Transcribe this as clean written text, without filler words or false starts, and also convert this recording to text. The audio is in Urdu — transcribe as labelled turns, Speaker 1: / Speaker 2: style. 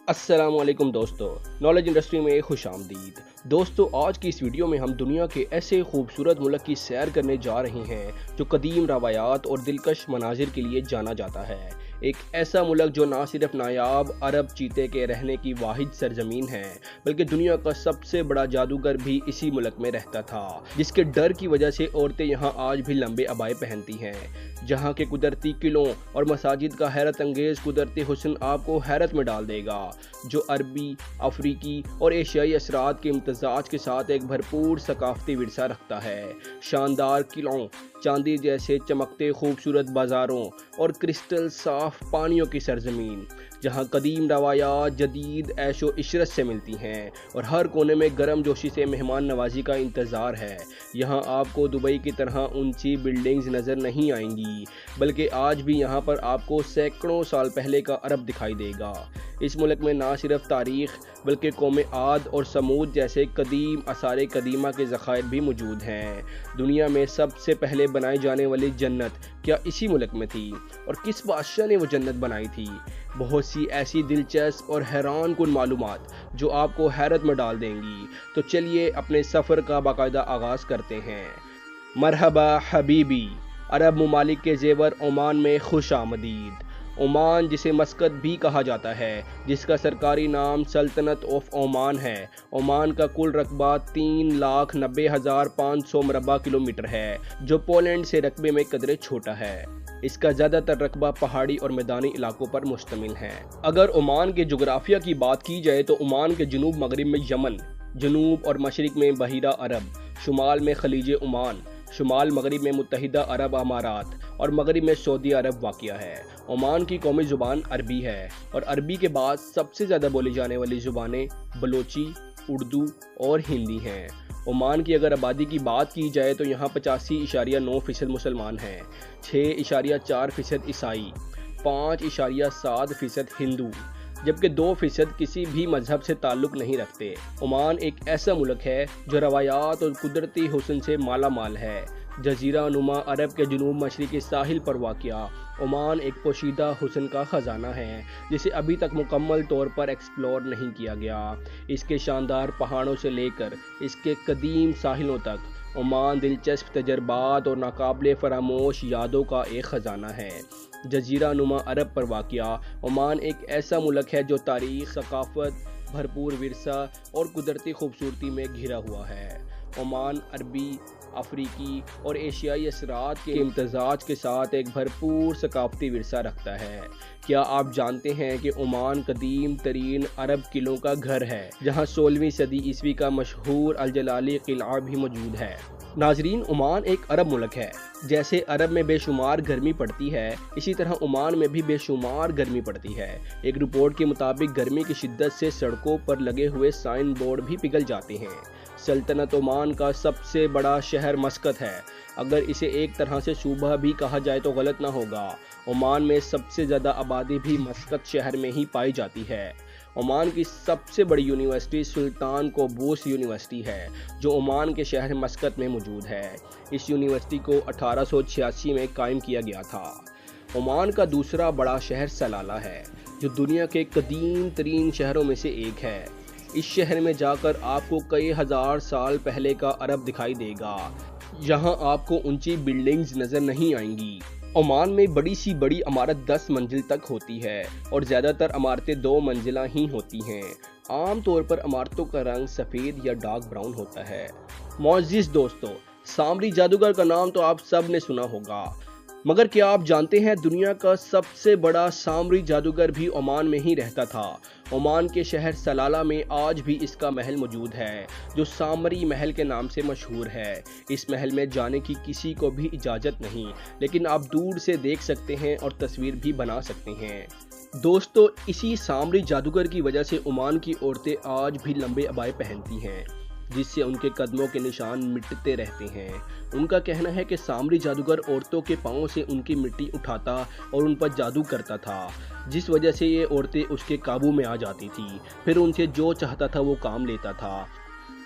Speaker 1: السلام علیکم دوستو، نالج انڈسٹری میں خوش آمدید۔ دوستو، آج کی اس ویڈیو میں ہم دنیا کے ایسے خوبصورت ملک کی سیر کرنے جا رہے ہیں جو قدیم روایات اور دلکش مناظر کے لیے جانا جاتا ہے۔ ایک ایسا ملک جو نہ صرف نایاب عرب چیتے کے رہنے کی واحد سرزمین ہے بلکہ دنیا کا سب سے بڑا جادوگر بھی اسی ملک میں رہتا تھا، جس کے ڈر کی وجہ سے عورتیں یہاں آج بھی لمبے عبائے پہنتی ہیں۔ جہاں کے قدرتی قلعوں اور مساجد کا حیرت انگیز قدرتی حسن آپ کو حیرت میں ڈال دے گا، جو عربی، افریقی اور ایشیائی اثرات کے امتزاج کے ساتھ ایک بھرپور ثقافتی ورثہ رکھتا ہے۔ شاندار قلعوں، چاندی جیسے چمکتے خوبصورت بازاروں اور کرسٹل صاف پانیوں کی سرزمین، جہاں قدیم روایات جدید عیش و عشرت سے ملتی ہیں اور ہر کونے میں گرم جوشی سے مہمان نوازی کا انتظار ہے۔ یہاں آپ کو دبئی کی طرح اونچی بلڈنگز نظر نہیں آئیں گی، بلکہ آج بھی یہاں پر آپ کو سینکڑوں سال پہلے کا عرب دکھائی دے گا۔ اس ملک میں نہ صرف تاریخ بلکہ قوم عاد اور سمود جیسے قدیم آثار قدیمہ کے ذخائر بھی موجود ہیں۔ دنیا میں سب سے پہلے بنائی جانے والی جنت کیا اسی ملک میں تھی؟ اور کس بادشاہ نے وہ جنت بنائی تھی؟ بہت سی ایسی دلچسپ اور حیران کن معلومات جو آپ کو حیرت میں ڈال دیں گی۔ تو چلیے اپنے سفر کا باقاعدہ آغاز کرتے ہیں۔ مرحبا حبیبی، عرب ممالک کے زیور عمان میں خوش آمدید۔ عمان، جسے مسقط بھی کہا جاتا ہے، جس کا سرکاری نام سلطنت آف عمان ہے۔ عمان کا کل رقبہ 3,90,500 مربع کلومیٹر ہے، جو پولینڈ سے رقبے میں قدرے چھوٹا ہے۔ اس کا زیادہ تر رقبہ پہاڑی اور میدانی علاقوں پر مشتمل ہے۔ اگر عمان کے جغرافیہ کی بات کی جائے تو عمان کے جنوب مغرب میں یمن، جنوب اور مشرق میں بحیرہ عرب، شمال میں خلیج عمان، شمال مغرب میں متحدہ عرب امارات اور مغرب میں سعودی عرب واقع ہے۔ عمان کی قومی زبان عربی ہے اور عربی کے بعد سب سے زیادہ بولی جانے والی زبانیں بلوچی، اردو اور ہندی ہیں۔ عمان کی اگر آبادی کی بات کی جائے تو یہاں 85.9% مسلمان ہیں، 6.4% عیسائی، 5.7% ہندو، جبکہ 2% کسی بھی مذہب سے تعلق نہیں رکھتے۔ عمان ایک ایسا ملک ہے جو روایات اور قدرتی حسن سے مالا مال ہے۔ جزیرہ نما عرب کے جنوب مشرقی ساحل پر واقع عمان ایک پوشیدہ حسن کا خزانہ ہے جسے ابھی تک مکمل طور پر ایکسپلور نہیں کیا گیا۔ اس کے شاندار پہاڑوں سے لے کر اس کے قدیم ساحلوں تک، عمان دلچسپ تجربات اور ناقابل فراموش یادوں کا ایک خزانہ ہے۔ جزیرہ نما عرب پر واقع عمان ایک ایسا ملک ہے جو تاریخ، ثقافت، بھرپور ورثہ اور قدرتی خوبصورتی میں گھرا ہوا ہے۔ عمان عربی، افریقی اور ایشیائی اثرات کے امتزاج کے ساتھ ایک بھرپور ثقافتی ورثہ رکھتا ہے۔ کیا آپ جانتے ہیں کہ عمان قدیم ترین عرب قلعوں کا گھر ہے، جہاں 16ویں صدی عیسوی کا مشہور الجلالی قلعہ بھی موجود ہے؟ ناظرین، عمان ایک عرب ملک ہے۔ جیسے عرب میں بے شمار گرمی پڑتی ہے، اسی طرح عمان میں بھی بے شمار گرمی پڑتی ہے۔ ایک رپورٹ کے مطابق گرمی کی شدت سے سڑکوں پر لگے ہوئے سائن بورڈ بھی پگھل جاتے ہیں۔ سلطنت عمان کا سب سے بڑا شہر مسقط ہے۔ اگر اسے ایک طرح سے صوبہ بھی کہا جائے تو غلط نہ ہوگا۔ عمان میں سب سے زیادہ آبادی بھی مسقط شہر میں ہی پائی جاتی ہے۔ عمان کی سب سے بڑی یونیورسٹی سلطان قابوس یونیورسٹی ہے، جو عمان کے شہر مسقط میں موجود ہے۔ اس یونیورسٹی کو 1886 میں قائم کیا گیا تھا۔ عمان کا دوسرا بڑا شہر سلالہ ہے، جو دنیا کے قدیم ترین شہروں میں سے ایک ہے۔ اس شہر میں جا کر آپ کو کئی ہزار سال پہلے کا عرب دکھائی دے گا۔ یہاں آپ کو اونچی بلڈنگز نظر نہیں آئیں گی۔ عمان میں بڑی سی بڑی عمارت 10 منزل تک ہوتی ہے اور زیادہ تر عمارتیں 2 منزلہ ہی ہوتی ہیں۔ عام طور پر عمارتوں کا رنگ سفید یا ڈارک براؤن ہوتا ہے۔ معزز دوستو، سامری جادوگر کا نام تو آپ سب نے سنا ہوگا، مگر کیا آپ جانتے ہیں دنیا کا سب سے بڑا سامری جادوگر بھی عمان میں ہی رہتا تھا؟ عمان کے شہر سلالہ میں آج بھی اس کا محل موجود ہے، جو سامری محل کے نام سے مشہور ہے۔ اس محل میں جانے کی کسی کو بھی اجازت نہیں، لیکن آپ دور سے دیکھ سکتے ہیں اور تصویر بھی بنا سکتے ہیں۔ دوستو، اسی سامری جادوگر کی وجہ سے عمان کی عورتیں آج بھی لمبے عبائے پہنتی ہیں، جس سے ان کے قدموں کے نشان مٹتے رہتے ہیں۔ ان کا کہنا ہے کہ سامری جادوگر عورتوں کے پاؤں سے ان کی مٹی اٹھاتا اور ان پر جادو کرتا تھا، جس وجہ سے یہ عورتیں اس کے قابو میں آ جاتی تھیں، پھر ان سے جو چاہتا تھا وہ کام لیتا تھا۔